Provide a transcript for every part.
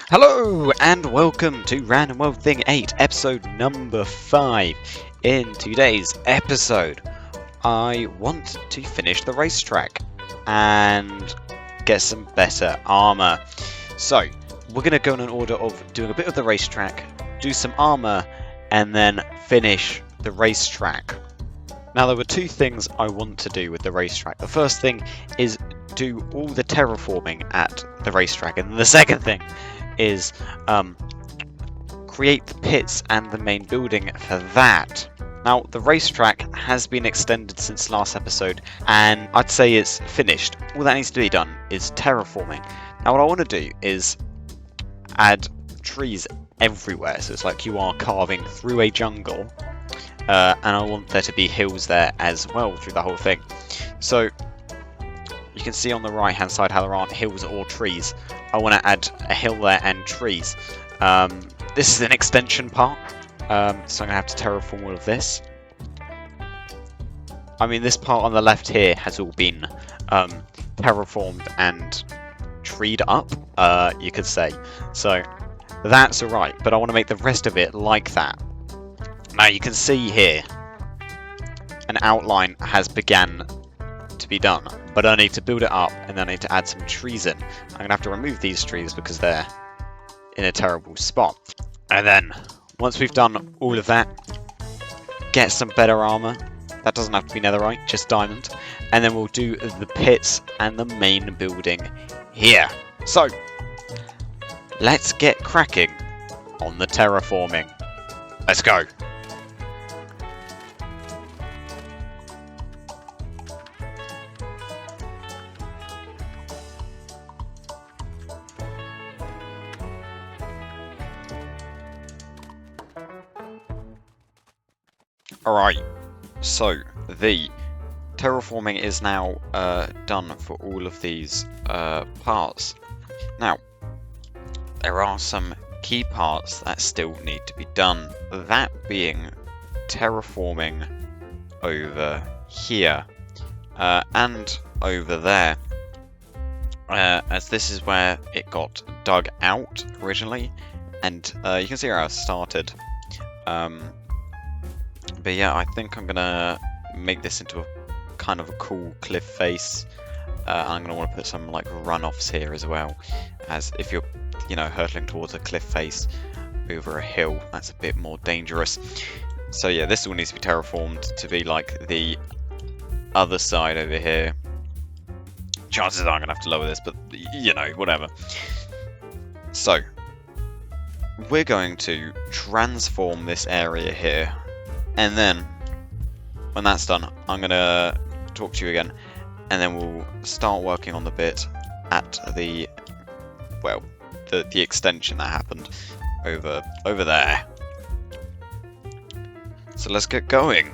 Hello and welcome to Random World Thing 8, episode number 5. In today's episode, I want to finish the racetrack and get some better armor. So, we're going to go in an order of doing a bit of the racetrack, do some armor, and then finish the racetrack. Now, there were two things I want to do with the racetrack. The first thing is do all the terraforming at the racetrack, and the second thing is create the pits and the main building for that. Now, the racetrack has been extended since last episode, and I'd say it's finished. All that needs to be done is terraforming. Now, what I want to do is add trees everywhere, so it's like you are carving through a jungle, and I want there to be hills there as well through the whole thing. So, you can see on the right hand side how there aren't hills or trees. I want to add a hill there and trees. This is an extension part, so I'm going to have to terraform all of this. I mean, this part on the left here has all been terraformed and treed up, you could say. So that's alright, but I want to make the rest of it like that. Now you can see here, an outline has begun to be done, but I need to build it up and then I need to add some trees in. I'm going to have to remove these trees because they're in a terrible spot. And then, once we've done all of that, get some better armor. That doesn't have to be netherite, just diamond. And then we'll do the pits and the main building here. So, let's get cracking on the terraforming. Let's go. Alright, so the terraforming is now done for all of these parts. Now, there are some key parts that still need to be done, that being terraforming over here and over there, as this is where it got dug out originally, and you can see where I started. But yeah, I think I'm gonna make this into a kind of a cool cliff face. I'm gonna want to put some like runoffs here as well, as if you're, hurtling towards a cliff face over a hill, that's a bit more dangerous. So yeah, this all needs to be terraformed to be like the other side over here. Chances are I'm gonna have to lower this, but whatever. So we're going to transform this area here. And then, when that's done, I'm going to talk to you again, and then we'll start working on the bit at the, well, the extension that happened over there. So let's get going.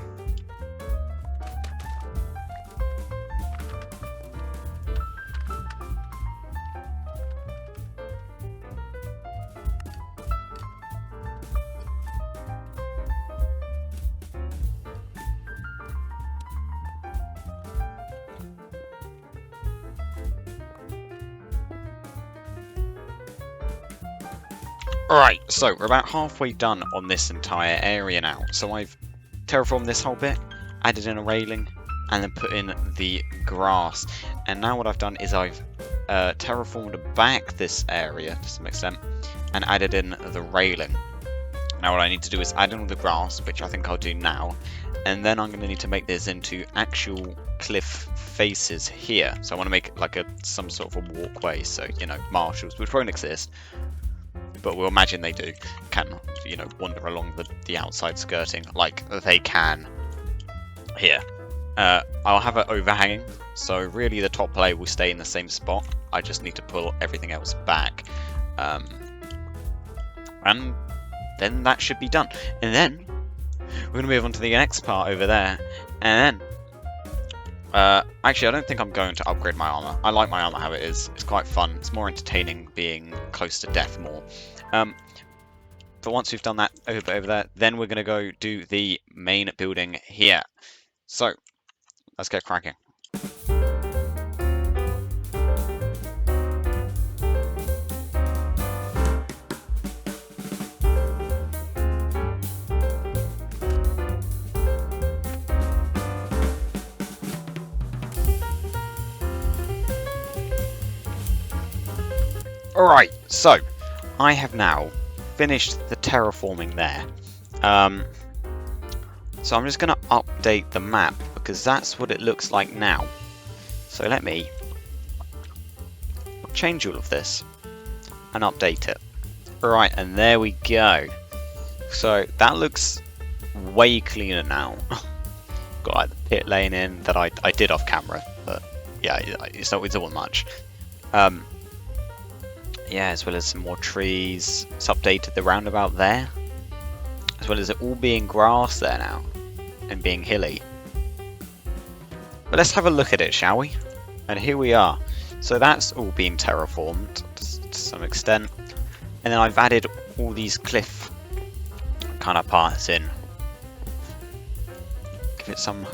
Alright, so we're about halfway done on this entire area now. So I've terraformed this whole bit, added in a railing, and then put in the grass. And now what I've done is I've terraformed back this area to some extent, and added in the railing. Now what I need to do is add in all the grass, which I think I'll do now, and then I'm going to need to make this into actual cliff faces here. So I want to make it like some sort of a walkway, so, marshals, which won't exist. But we'll imagine they do, can, wander along the outside skirting like they can here. I'll have it overhanging, so really the top layer will stay in the same spot. I just need to pull everything else back. And then that should be done. And then we're going to move on to the next part over there. And then, actually I don't think I'm going to upgrade my armor. I like my armor how it is. It's quite fun. It's more entertaining being close to death more. But once we've done that over there, then we're going to go do the main building here. So, let's get cracking. Alright, so I have now finished the terraforming there. So I'm just going to update the map because that's what it looks like now. So let me change all of this and update it. Alright, and there we go. So that looks way cleaner now. Got like the pit lane in that I did off camera, but yeah, it's not much. Yeah, as well as some more trees. It's updated the roundabout there, as well as it all being grass there now and being hilly. But let's have a look at it, shall we? And here we are. So that's all been terraformed to some extent, and then I've added all these cliff kind of parts in. Give it some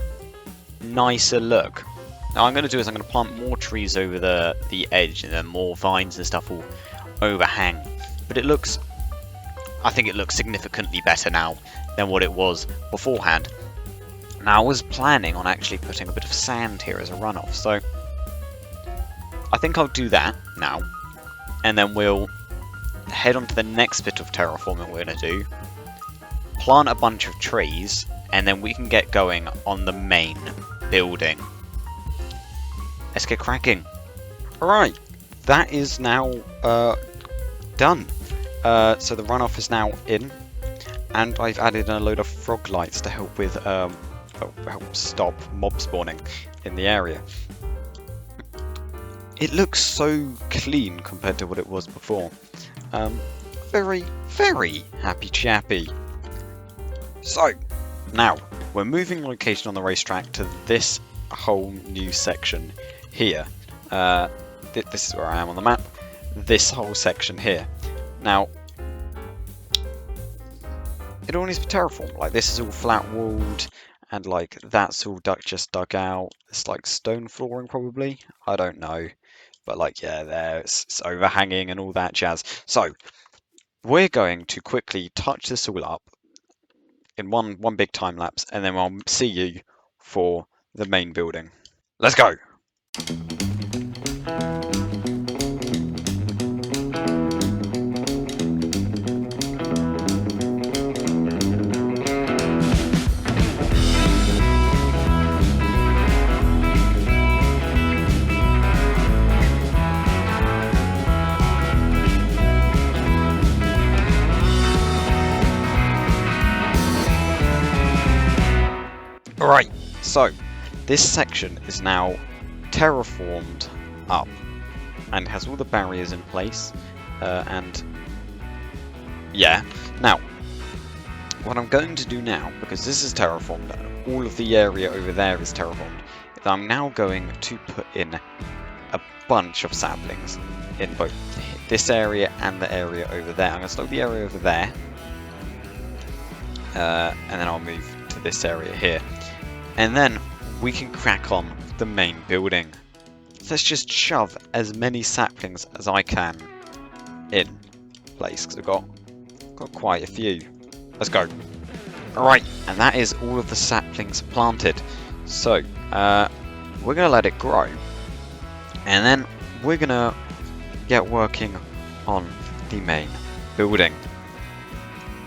nicer look. Now I'm going to do is I'm going to plant more trees over the edge, and then more vines and stuff will overhang. But it looks, I think it looks significantly better now than what it was beforehand. Now I was planning on actually putting a bit of sand here as a runoff, so I think I'll do that now, and then we'll head on to the next bit of terraforming we're going to do, plant a bunch of trees, and then we can get going on the main building. Let's get cracking. Alright, that is now done. So the runoff is now in, and I've added a load of frog lights to help with help stop mob spawning in the area. It looks so clean compared to what it was before. Very, very happy chappy. So, now, we're moving location on the racetrack to this whole new section here. This is where I am on the map. This whole section here. Now, it all needs to be terraformed. Like, this is all flat walled, and like that's all just dug out. It's like stone flooring probably. I don't know. But like, yeah, there it's overhanging and all that jazz. So we're going to quickly touch this all up in one big time lapse, and then I'll see you for the main building. Let's go. Alright, so this section is now terraformed up and has all the barriers in place, and yeah. Now, what I'm going to do now, because this is terraformed, all of the area over there is terraformed, is I'm now going to put in a bunch of saplings in both this area and the area over there. I'm going to start the area over there, and then I'll move to this area here. And then we can crack on the main building. So let's just shove as many saplings as I can in place, because I've got quite a few. Let's go. Alright, and that is all of the saplings planted. So, we're going to let it grow. And then we're going to get working on the main building.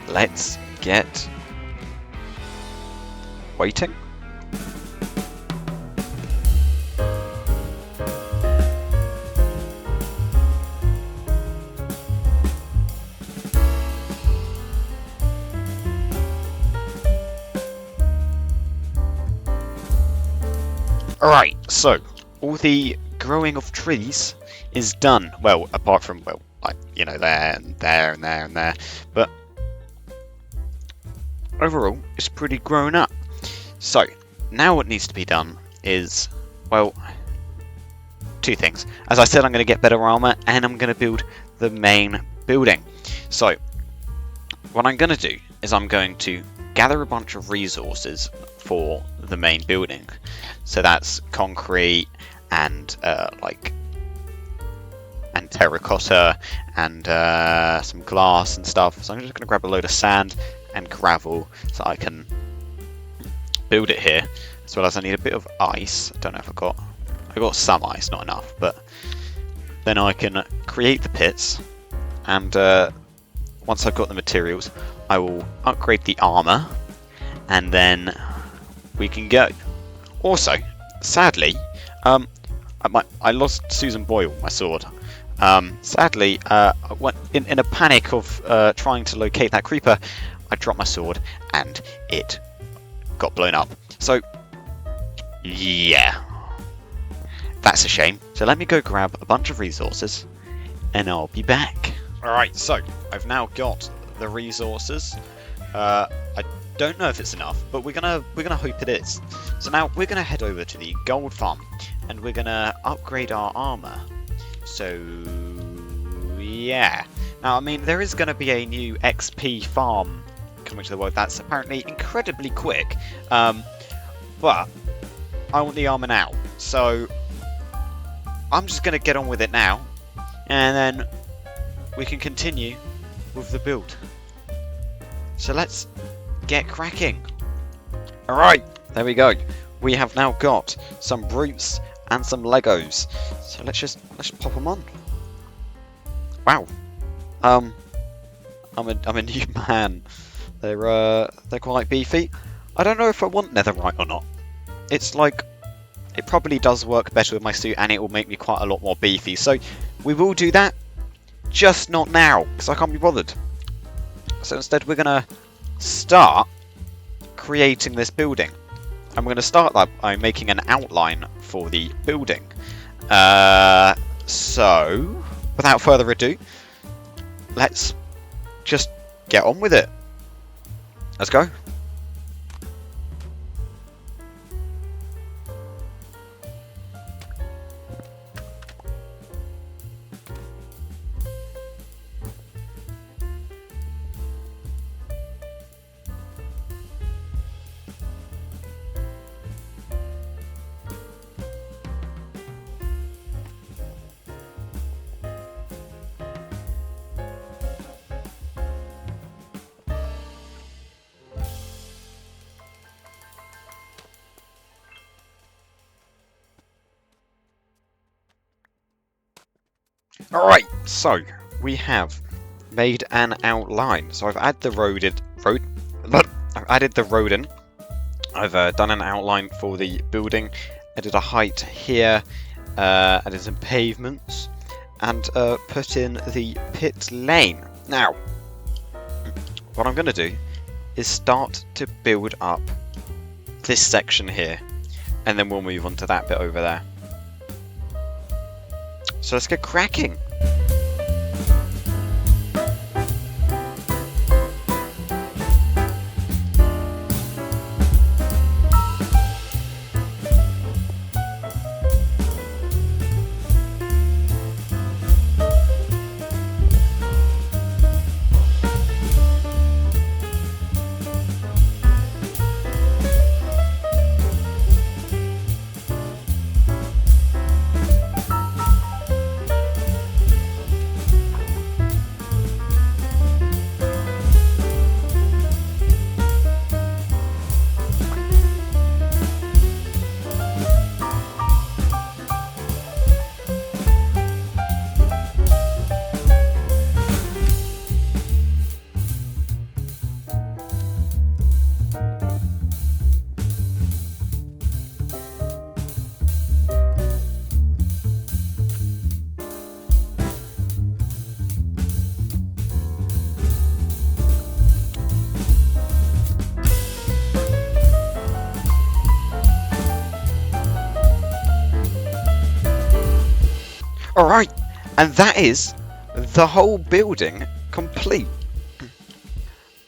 Let's get waiting. Alright, so all the growing of trees is done. Well, apart from, well, like, you know, there and there and there and there. But overall, it's pretty grown up. So, now what needs to be done is, well, two things. As I said, I'm going to get better armor, and I'm going to build the main building. So, what I'm going to do is I'm going to gather a bunch of resources for the main building. So that's concrete and and terracotta and some glass and stuff. So I'm just going to grab a load of sand and gravel so I can build it here. As well as I need a bit of ice. I don't know if I got some ice, not enough, but then I can create the pits, and once I've got the materials, I will upgrade the armor, and then we can go. Also, sadly, I lost Susan Boyle, my sword. Sadly, in a panic of trying to locate that creeper, I dropped my sword and it got blown up. So, yeah, that's a shame. So let me go grab a bunch of resources and I'll be back. Alright, so I've now got the resources. I don't know if it's enough, but we're gonna hope it is. So now we're gonna head over to the gold farm and we're gonna upgrade our armor. So yeah. Now I mean there is gonna be a new XP farm coming to the world that's apparently incredibly quick. But I want the armor now. So I'm just gonna get on with it now, and then we can continue with the build. So let's get cracking. Alright, there we go. We have now got some brutes and some Legos. So let's just pop them on. Wow. I'm a new man. They're quite beefy. I don't know if I want netherite or not. It's like it probably does work better with my suit and it will make me quite a lot more beefy. So we will do that, just not now, because I can't be bothered. So instead we're gonna start creating this building. I'm going to start that by making an outline for the building. So, without further ado, let's just get on with it. Let's go. Alright, so we have made an outline. So I've added the road in. I've done an outline for the building, added a height here, added some pavements, and put in the pit lane. Now, what I'm going to do is start to build up this section here, and then we'll move on to that bit over there. So let's get cracking. Alright, and that is the whole building complete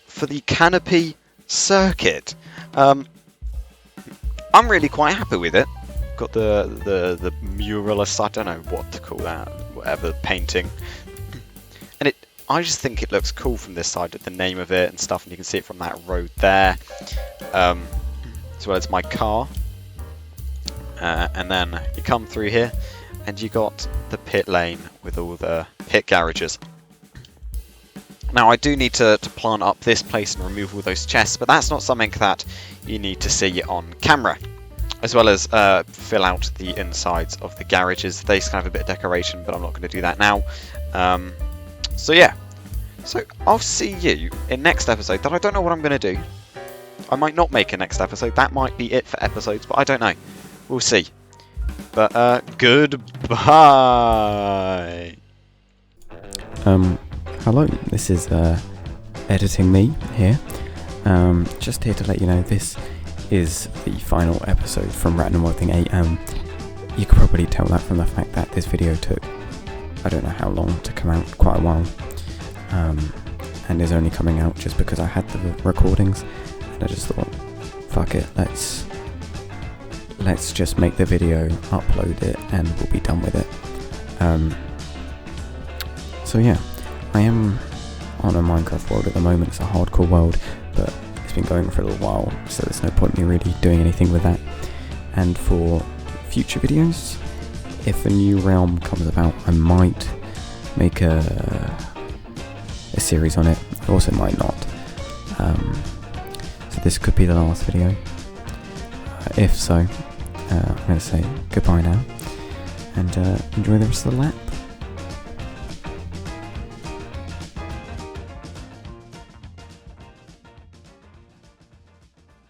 for the canopy circuit. I'm really quite happy with it. Got the muralist, I don't know what to call that, whatever, painting. And I just think it looks cool from this side, the name of it and stuff, and you can see it from that road there. As well as my car. And then you come through here, and you got the pit lane with all the pit garages. Now I do need to plant up this place and remove all those chests, but that's not something that you need to see on camera. as well as fill out the insides of the garages. They can have a bit of decoration, but I'm not going to do that now. So yeah, so I'll see you in next episode. That I don't know what I'm going to do. I might not make a next episode. That might be it for episodes, but I don't know. We'll see. But goodbye. Hello. This is editing me here. Just here to let you know this is the final episode from Rattan & Worthing 8. You could probably tell that from the fact that this video took, I don't know how long to come out, quite a while, and is only coming out just because I had the recordings, and I just thought, fuck it, let's just make the video, upload it, and we'll be done with it. So yeah, I am on a Minecraft world at the moment. It's a hardcore world, but it's been going for a little while, so there's no point in me really doing anything with that. And for future videos, if a new realm comes about, I might make a series on it. I also might not. So this could be the last video. If so, I'm going to say goodbye now, and enjoy the rest of the lap.